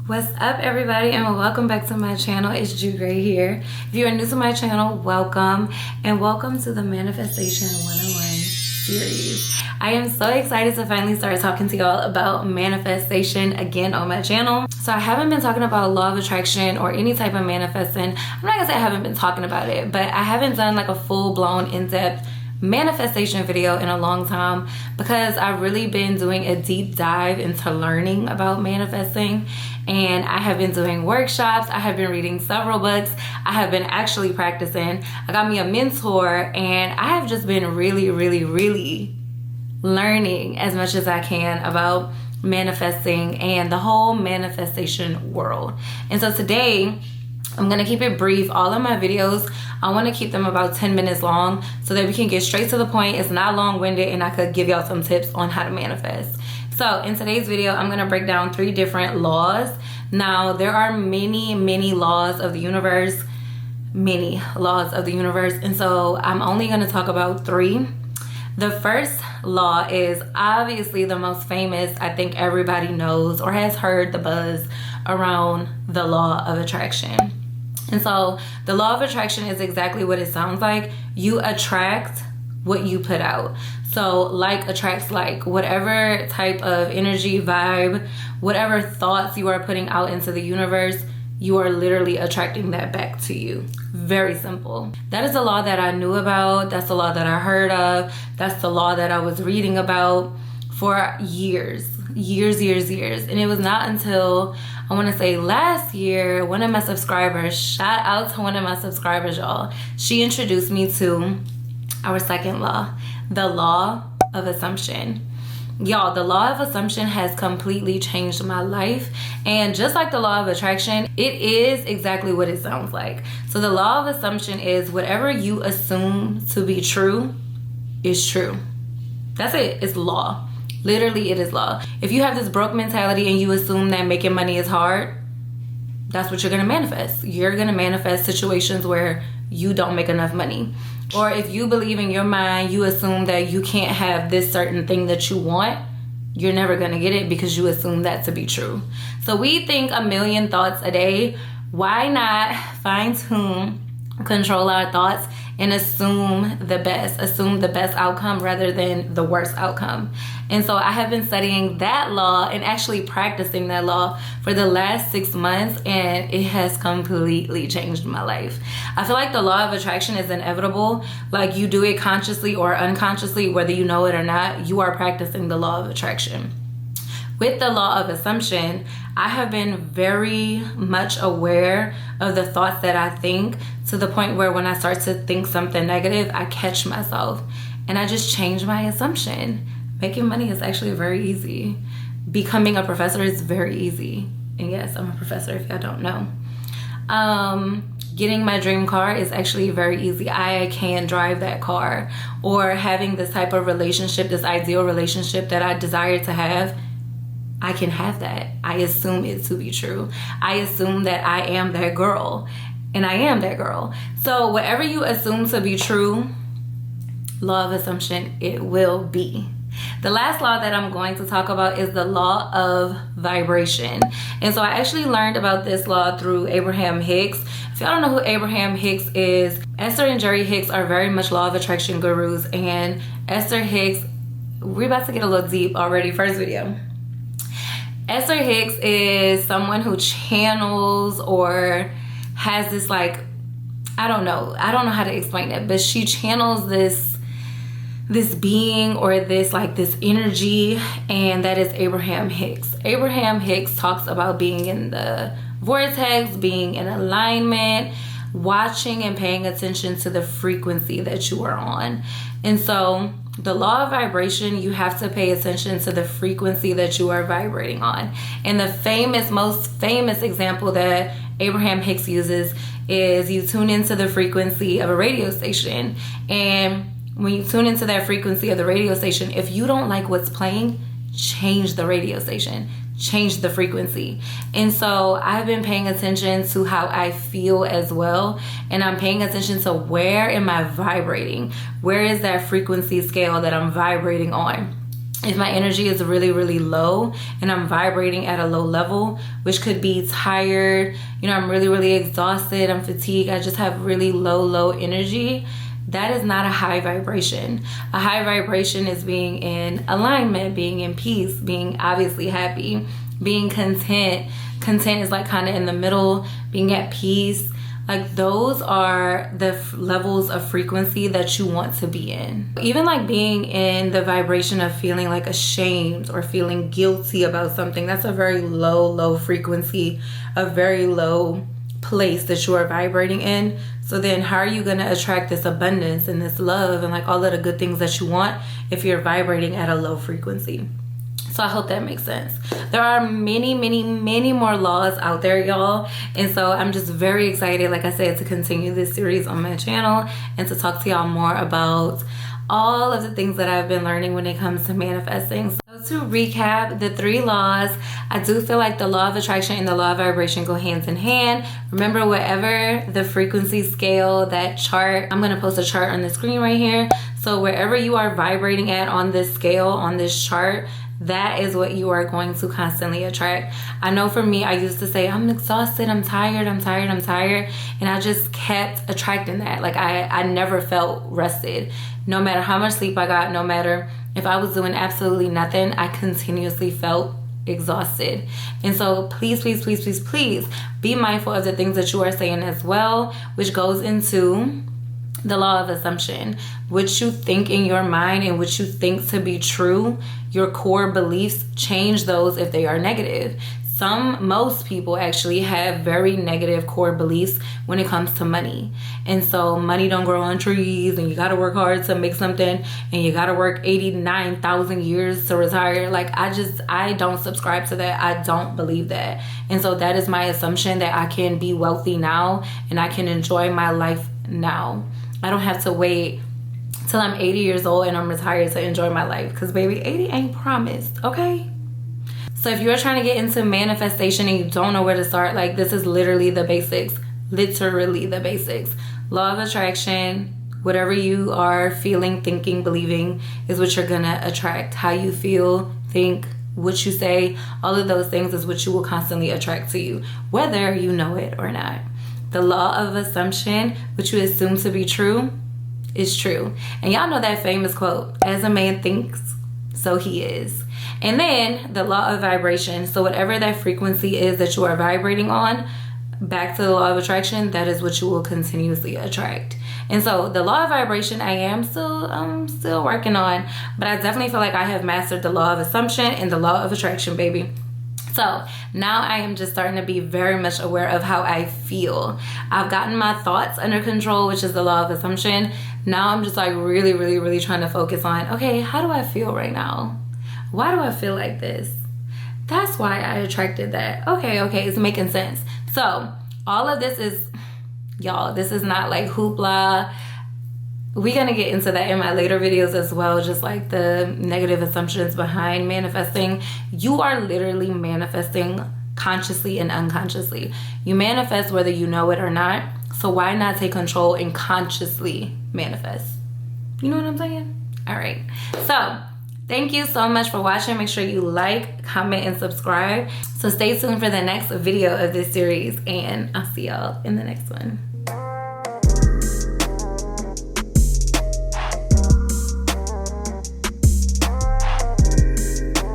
What's up, everybody, and welcome back to my channel. It's Jugray here. If you are new to my channel, welcome, and welcome to the Manifestation 101 series. I am so excited to finally start talking to y'all about manifestation again on my channel. So I haven't been talking about law of attraction or any type of manifesting. I'm not gonna say I haven't been talking about it, but I haven't done like a full-blown in-depth manifestation video in a long time because I've really been doing a deep dive into learning about manifesting, and I have been doing workshops, I have been reading several books, I have been actually practicing, I got me a mentor, and I have just been really learning as much as I can about manifesting and the whole manifestation world. And so today I'm gonna keep it brief. All of my videos, I wanna keep them about 10 minutes long so that we can get straight to the point. It's not long-winded, and I could give y'all some tips on how to manifest. So in today's video, I'm gonna break down 3 different laws. Now, there are many laws of the universe, and so I'm only gonna talk about 3. The first law is obviously the most famous. I think everybody knows or has heard the buzz around the law of attraction. And so the law of attraction is exactly what it sounds like. You attract what you put out. So like attracts like. Whatever type of energy, vibe, whatever thoughts you are putting out into the universe, you are literally attracting that back to you. Very simple. That is the law that I knew about. That's the law that I heard of. That's the law that I was reading about for years. And it was not until, I want to say last year, one of my subscribers, shout out to one of my subscribers, y'all. She introduced me to our second law, the law of assumption. Y'all, the law of assumption has completely changed my life. And just like the law of attraction, it is exactly what it sounds like. So the law of assumption is whatever you assume to be true is true. That's it. It's law. Literally, it is law. If you have this broke mentality and you assume that making money is hard, that's what you're going to manifest. You're going to manifest situations where you don't make enough money. Or if you believe in your mind, you assume that you can't have this certain thing that you want, you're never going to get it because you assume that to be true. So we think a million thoughts a day. Why not fine-tune, control our thoughts, and assume the best outcome rather than the worst outcome? And so I have been studying that law and actually practicing that law for the last 6 months, and it has completely changed my life. I feel like the law of attraction is inevitable. Like, you do it consciously or unconsciously, whether you know it or not, you are practicing the law of attraction. With the law of assumption, I have been very much aware of the thoughts that I think, to the point where when I start to think something negative, I catch myself and I just change my assumption. Making money is actually very easy. Becoming a professor is very easy. And yes, I'm a professor if y'all don't know. Getting my dream car is actually very easy. I can drive that car. Or having this type of relationship, this ideal relationship that I desire to have, I can have that. I assume it to be true. I assume that I am that girl, and I am that girl. So whatever you assume to be true, law of assumption, it will be. The last law that I'm going to talk about is the law of vibration. And so I actually learned about this law through Abraham Hicks. If y'all don't know who Abraham Hicks is, Esther and Jerry Hicks are very much law of attraction gurus. And Esther Hicks, we're about to get a little deep already, first video. Esther Hicks is someone who channels or has this, like, I don't know how to explain it, but she channels this being or this energy, and that is Abraham Hicks. Abraham Hicks talks about being in the vortex, being in alignment, watching and paying attention to the frequency that you are on. And so the law of vibration, you have to pay attention to the frequency that you are vibrating on. And the most famous example that Abraham Hicks uses is you tune into the frequency of a radio station. And when you tune into that frequency of the radio station, if you don't like what's playing, change the radio station, change the frequency. And so I've been paying attention to how I feel as well. And I'm paying attention to where am I vibrating? Where is that frequency scale that I'm vibrating on? if my energy is really, really low and I'm vibrating at a low level, which could be tired, you know, I'm really, really exhausted, I'm fatigued, I just have really low energy, that is not a high vibration. A high vibration is being in alignment, being in peace, being obviously happy, being content. Content is like kind of in the middle, being at peace. Like those are the levels of frequency that you want to be in. Even like being in the vibration of feeling like ashamed or feeling guilty about something, that's a very low frequency, a very low place that you are vibrating in. So then how are you going to attract this abundance and this love and like all of the good things that you want if you're vibrating at a low frequency? So I hope that makes sense. There are many more laws out there, y'all. And so I'm just very excited, like I said, to continue this series on my channel and to talk to y'all more about all of the things that I've been learning when it comes to manifesting. So to recap, the 3 laws, I do feel like the law of attraction and the law of vibration go hand in hand. Remember, whatever the frequency scale, that chart, I'm going to post a chart on the screen right here. So wherever you are vibrating at on this scale, on this chart, that is what you are going to constantly attract. I know for me, I used to say, I'm exhausted, I'm tired. And I just kept attracting that. Like I never felt rested. No matter how much sleep I got, no matter if I was doing absolutely nothing, I continuously felt exhausted. And so please be mindful of the things that you are saying as well, which goes into the law of assumption. What you think in your mind and what you think to be true, your core beliefs, change those if they are negative. Most people actually have very negative core beliefs when it comes to money. And so money don't grow on trees and you got to work hard to make something and you got to work 89,000 years to retire. Like I don't subscribe to that. I don't believe that. And so that is my assumption, that I can be wealthy now and I can enjoy my life now. I don't have to wait till I'm 80 years old and I'm retired to enjoy my life, because baby, 80 ain't promised, okay? So if you're trying to get into manifestation and you don't know where to start, like this is literally the basics, literally the basics. Law of attraction, whatever you are feeling, thinking, believing is what you're gonna attract. How you feel, think, what you say, all of those things is what you will constantly attract to you, whether you know it or not. The law of assumption, which you assume to be true, is true. And y'all know that famous quote, as a man thinks, so he is. And then the law of vibration. So whatever that frequency is that you are vibrating on, back to the law of attraction, that is what you will continuously attract. And so the law of vibration, I am still working on, but I definitely feel like I have mastered the law of assumption and the law of attraction, baby. So now I am just starting to be very much aware of how I feel. I've gotten my thoughts under control, which is the law of assumption. Now I'm just like really trying to focus on, okay, how do I feel right now? Why do I feel like this? That's why I attracted that. Okay, it's making sense. So all of this is, y'all, this is not like hoopla. We're going to get into that in my later videos as well, just like the negative assumptions behind manifesting. You are literally manifesting consciously and unconsciously. You manifest whether you know it or not. So why not take control and consciously manifest? You know what I'm saying? All right. So thank you so much for watching. Make sure you like, comment, and subscribe. So stay tuned for the next video of this series, and I'll see y'all in the next one.